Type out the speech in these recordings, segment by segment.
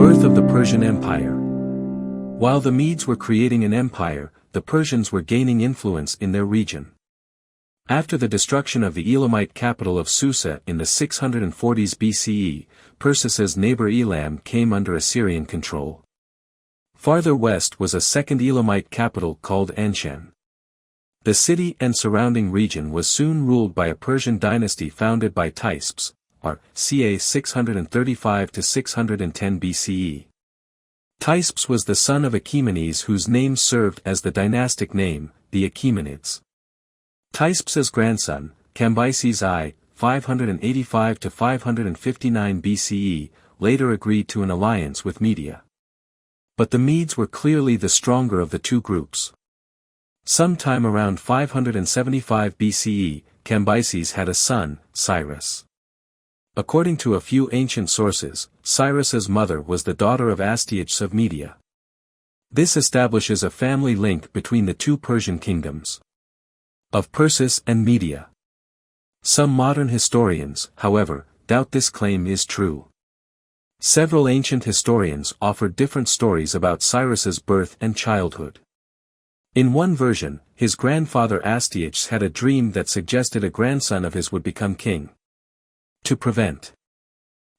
birth of the Persian Empire. While the Medes were creating an empire, the Persians were gaining influence in their region. After the destruction of the Elamite capital of Susa in the 640s BCE, Perseus's neighbor Elam came under Assyrian control. Farther west was a second Elamite capital called Anshan. The city and surrounding region was soon ruled by a Persian dynasty founded by Cyrus, ca. 635 to 610 BCE. Cyrus was the son of Achaemenes, whose name served as the dynastic name, the Achaemenids. Cyrus's grandson, Cambyses I, 585 to 559 BCE, later agreed to an alliance with Media. But the Medes were clearly the stronger of the two groups. Sometime around 575 BCE, Cambyses had a son, Cyrus. According to a few ancient sources, Cyrus's mother was the daughter of Astyages of Media. This establishes a family link between the two Persian kingdoms of Persis and Media. Some modern historians, however, doubt this claim is true. Several ancient historians offer different stories about Cyrus's birth and childhood. In one version, his grandfather Astyages had a dream that suggested a grandson of his would become king. To prevent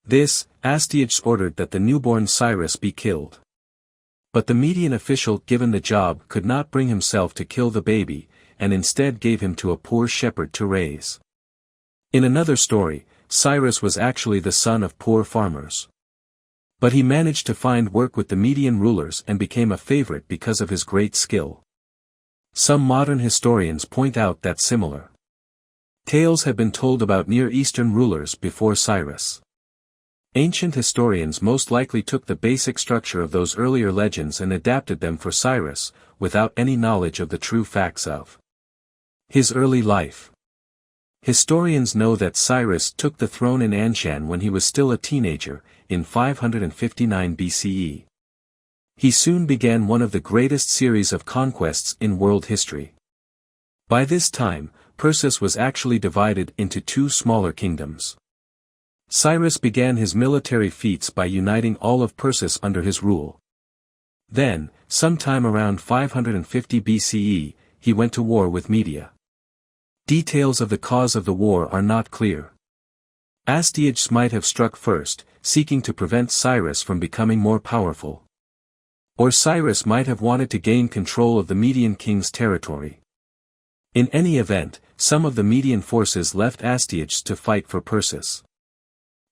this, Astyages ordered that the newborn Cyrus be killed. But the Median official given the job could not bring himself to kill the baby, and instead gave him to a poor shepherd to raise. In another story, Cyrus was actually the son of poor farmers. But he managed to find work with the Median rulers and became a favorite because of his great skill. Some modern historians point out that similar tales have been told about Near Eastern rulers before Cyrus. Ancient historians most likely took the basic structure of those earlier legends and adapted them for Cyrus, without any knowledge of the true facts of his early life. Historians know that Cyrus took the throne in Anshan when he was still a teenager, in 559 BCE. He soon began one of the greatest series of conquests in world history. By this time, Persis was actually divided into two smaller kingdoms. Cyrus began his military feats by uniting all of Persis under his rule. Then, sometime around 550 BCE, he went to war with Media. Details of the cause of the war are not clear. Astyages might have struck first, seeking to prevent Cyrus from becoming more powerful. Or Cyrus might have wanted to gain control of the Median king's territory. In any event, some of the Median forces left Astyages to fight for Persis.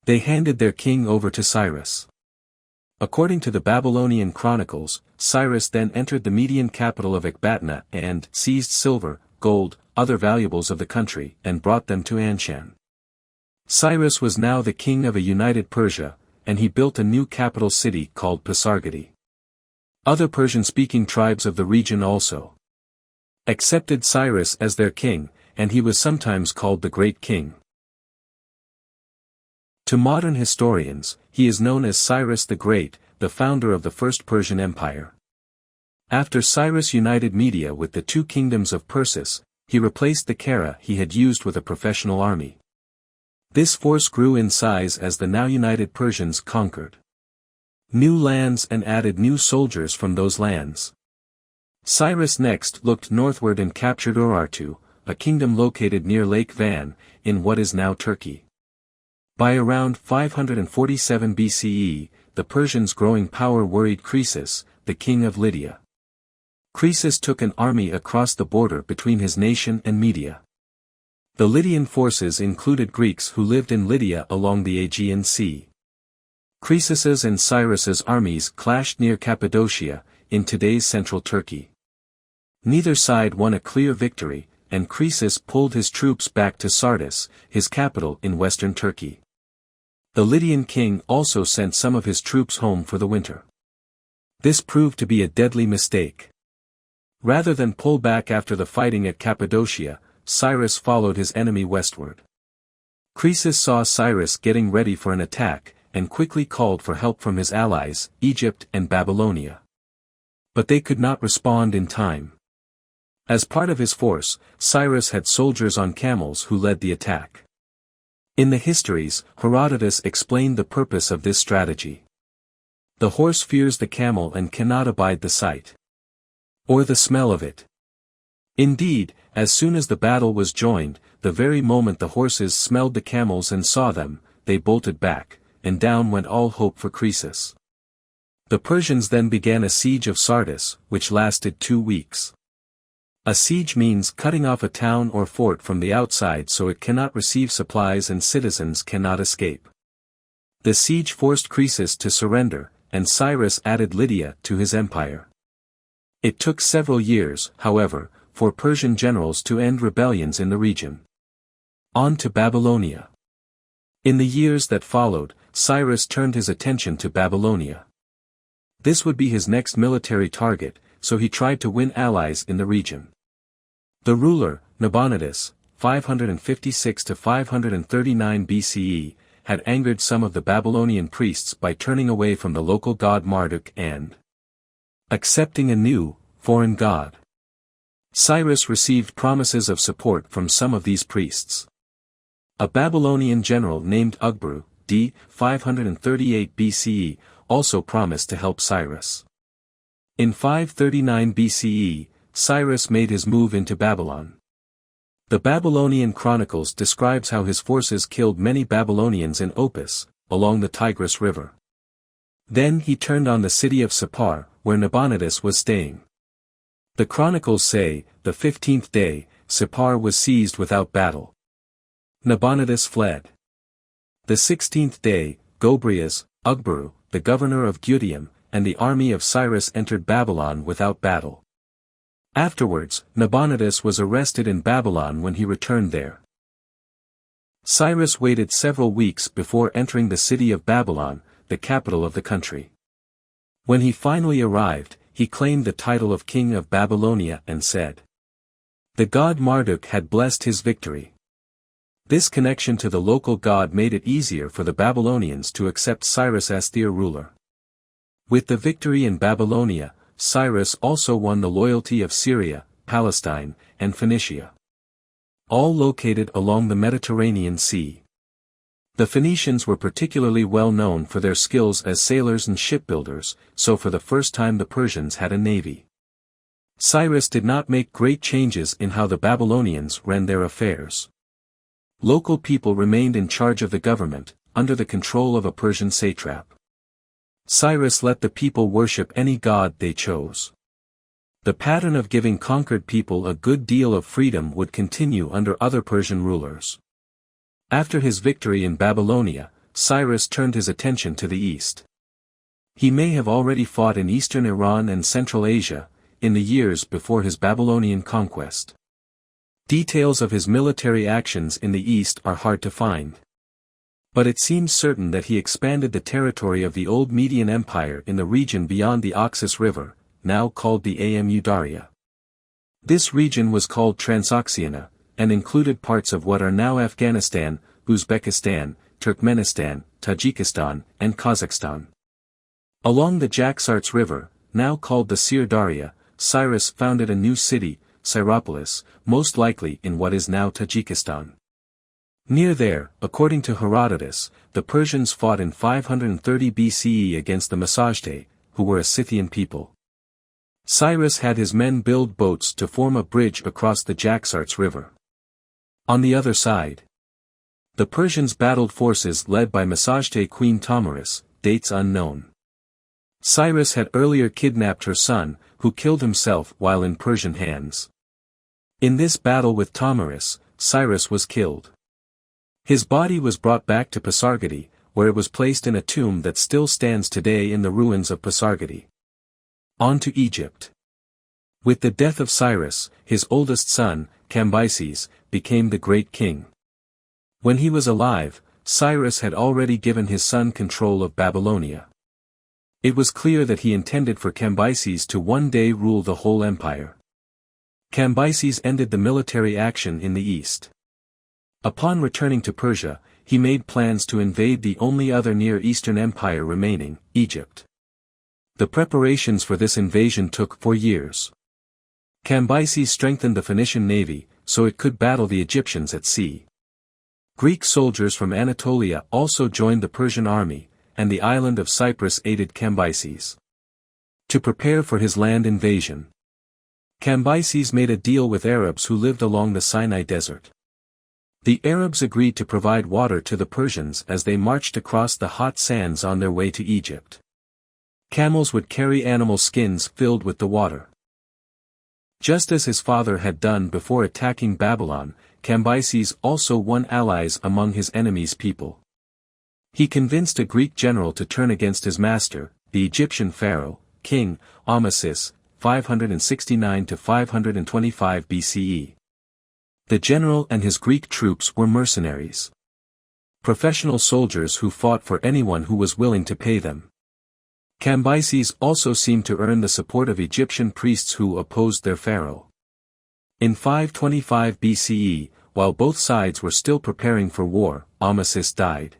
They handed their king over to Cyrus. According to the Babylonian chronicles, Cyrus then entered the Median capital of Ecbatana and seized silver, gold, other valuables of the country, and brought them to Anshan. Cyrus was now the king of a united Persia, and he built a new capital city called Pasargadae. Other Persian-speaking tribes of the region also accepted Cyrus as their king, and he was sometimes called the Great King. To modern historians, he is known as Cyrus the Great, the founder of the First Persian Empire. After Cyrus united Media with the two kingdoms of Persis, he replaced the Kara he had used with a professional army. This force grew in size as the now united Persians conquered new lands and added new soldiers from those lands. Cyrus next looked northward and captured Urartu, a kingdom located near Lake Van, in what is now Turkey. By around 547 BCE, the Persians' growing power worried Croesus, the king of Lydia. Croesus took an army across the border between his nation and Media. The Lydian forces included Greeks who lived in Lydia along the Aegean Sea. Croesus's and Cyrus's armies clashed near Cappadocia, in today's central Turkey. Neither side won a clear victory, and Croesus pulled his troops back to Sardis, his capital in western Turkey. The Lydian king also sent some of his troops home for the winter. This proved to be a deadly mistake. Rather than pull back after the fighting at Cappadocia, Cyrus followed his enemy westward. Croesus saw Cyrus getting ready for an attack, and quickly called for help from his allies, Egypt and Babylonia. But they could not respond in time. As part of his force, Cyrus had soldiers on camels who led the attack. In the histories, Herodotus explained the purpose of this strategy. The horse fears the camel and cannot abide the sight or the smell of it. Indeed, as soon as the battle was joined, the very moment the horses smelled the camels and saw them, they bolted back, and down went all hope for Croesus. The Persians then began a siege of Sardis, which lasted 2 weeks. A siege means cutting off a town or fort from the outside so it cannot receive supplies and citizens cannot escape. The siege forced Croesus to surrender, and Cyrus added Lydia to his empire. It took several years, however, for Persian generals to end rebellions in the region. On to Babylonia. In the years that followed, Cyrus turned his attention to Babylonia. This would be his next military target, so he tried to win allies in the region. The ruler, Nabonidus, 556 to 539 BCE, had angered some of the Babylonian priests by turning away from the local god Marduk and accepting a new, foreign god. Cyrus received promises of support from some of these priests. A Babylonian general named Ugbru, d. 538 BCE, also promised to help Cyrus. In 539 BCE, Cyrus made his move into Babylon. The Babylonian Chronicles describes how his forces killed many Babylonians in Opis, along the Tigris River. Then he turned on the city of Sippar, where Nabonidus was staying. The Chronicles say, the 15th day, Sippar was seized without battle. Nabonidus fled. The 16th day, Gobryas, Ugbru, the governor of Gutium, and the army of Cyrus entered Babylon without battle. Afterwards, Nabonidus was arrested in Babylon when he returned there. Cyrus waited several weeks before entering the city of Babylon, the capital of the country. When he finally arrived, he claimed the title of King of Babylonia and said, the god Marduk had blessed his victory. This connection to the local god made it easier for the Babylonians to accept Cyrus as their ruler. With the victory in Babylonia, Cyrus also won the loyalty of Syria, Palestine, and Phoenicia, all located along the Mediterranean Sea. The Phoenicians were particularly well known for their skills as sailors and shipbuilders, so for the first time the Persians had a navy. Cyrus did not make great changes in how the Babylonians ran their affairs. Local people remained in charge of the government, under the control of a Persian satrap. Cyrus let the people worship any god they chose. The pattern of giving conquered people a good deal of freedom would continue under other Persian rulers. After his victory in Babylonia, Cyrus turned his attention to the east. He may have already fought in eastern Iran and Central Asia, in the years before his Babylonian conquest. Details of his military actions in the east are hard to find. But it seems certain that he expanded the territory of the old Median Empire in the region beyond the Oxus River, now called the Amu Darya. This region was called Transoxiana, and included parts of what are now Afghanistan, Uzbekistan, Turkmenistan, Tajikistan, and Kazakhstan. Along the Jaxartes River, now called the Sir Darya, Cyrus founded a new city, Syropolis, most likely in what is now Tajikistan. Near there, according to Herodotus, the Persians fought in 530 BCE against the Massagetæ, who were a Scythian people. Cyrus had his men build boats to form a bridge across the Jaxartes River. On the other side, the Persians battled forces led by Massagetæ Queen Tomiris, dates unknown. Cyrus had earlier kidnapped her son, who killed himself while in Persian hands. In this battle with Tomiris, Cyrus was killed. His body was brought back to Pasargadae, where it was placed in a tomb that still stands today in the ruins of Pasargadae. On to Egypt. With the death of Cyrus, his oldest son, Cambyses, became the great king. When he was alive, Cyrus had already given his son control of Babylonia. It was clear that he intended for Cambyses to one day rule the whole empire. Cambyses ended the military action in the east. Upon returning to Persia, he made plans to invade the only other Near Eastern empire remaining, Egypt. The preparations for this invasion took 4 years. Cambyses strengthened the Phoenician navy, so it could battle the Egyptians at sea. Greek soldiers from Anatolia also joined the Persian army, and the island of Cyprus aided Cambyses to prepare for his land invasion. Cambyses made a deal with Arabs who lived along the Sinai Desert. The Arabs agreed to provide water to the Persians as they marched across the hot sands on their way to Egypt. Camels would carry animal skins filled with the water. Just as his father had done before attacking Babylon, Cambyses also won allies among his enemies' people. He convinced a Greek general to turn against his master, the Egyptian pharaoh, King Emipres, 569 to 525 BCE. The general and his Greek troops were mercenaries. Professional soldiers who fought for anyone who was willing to pay them. Cambyses also seemed to earn the support of Egyptian priests who opposed their pharaoh. In 525 BCE, while both sides were still preparing for war, Emipres died.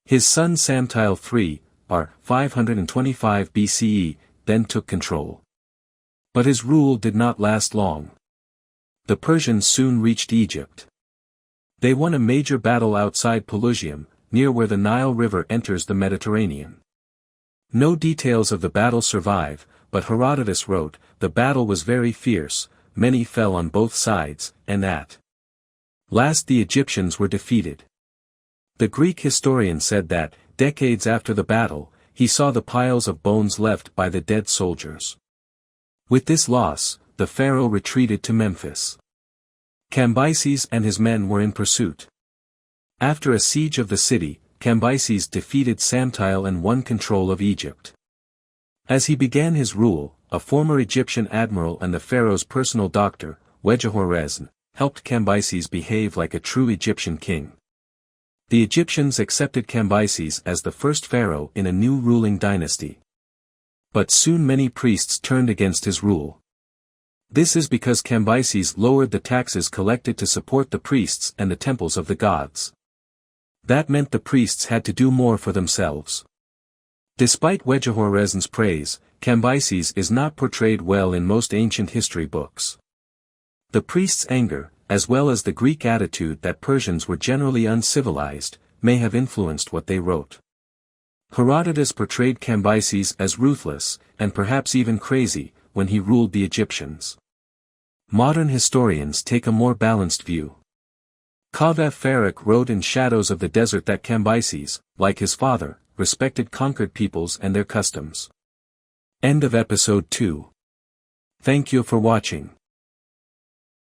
His son Samtile III, r. 525 BCE, then took control. But his rule did not last long. The Persians soon reached Egypt. They won a major battle outside Pelusium, near where the Nile River enters the Mediterranean. No details of the battle survive, but Herodotus wrote, "The battle was very fierce, many fell on both sides, and at last the Egyptians were defeated." The Greek historian said that, decades after the battle, he saw the piles of bones left by the dead soldiers. With this loss, the pharaoh retreated to Memphis. Cambyses and his men were in pursuit. After a siege of the city, Cambyses defeated Samtile and won control of Egypt. As he began his rule, a former Egyptian admiral and the pharaoh's personal doctor, Wejehorezn, helped Cambyses behave like a true Egyptian king. The Egyptians accepted Cambyses as the first pharaoh in a new ruling dynasty. But soon many priests turned against his rule. This is because Cambyses lowered the taxes collected to support the priests and the temples of the gods. That meant the priests had to do more for themselves. Despite Wejehorezn's praise, Cambyses is not portrayed well in most ancient history books. The priests' anger, as well as the Greek attitude that Persians were generally uncivilized, may have influenced what they wrote. Herodotus portrayed Cambyses as ruthless, and perhaps even crazy, when he ruled the Egyptians. Modern historians take a more balanced view. Kaveh Farik wrote in Shadows of the Desert that Cambyses, like his father, respected conquered peoples and their customs. End of episode 2. Thank you for watching.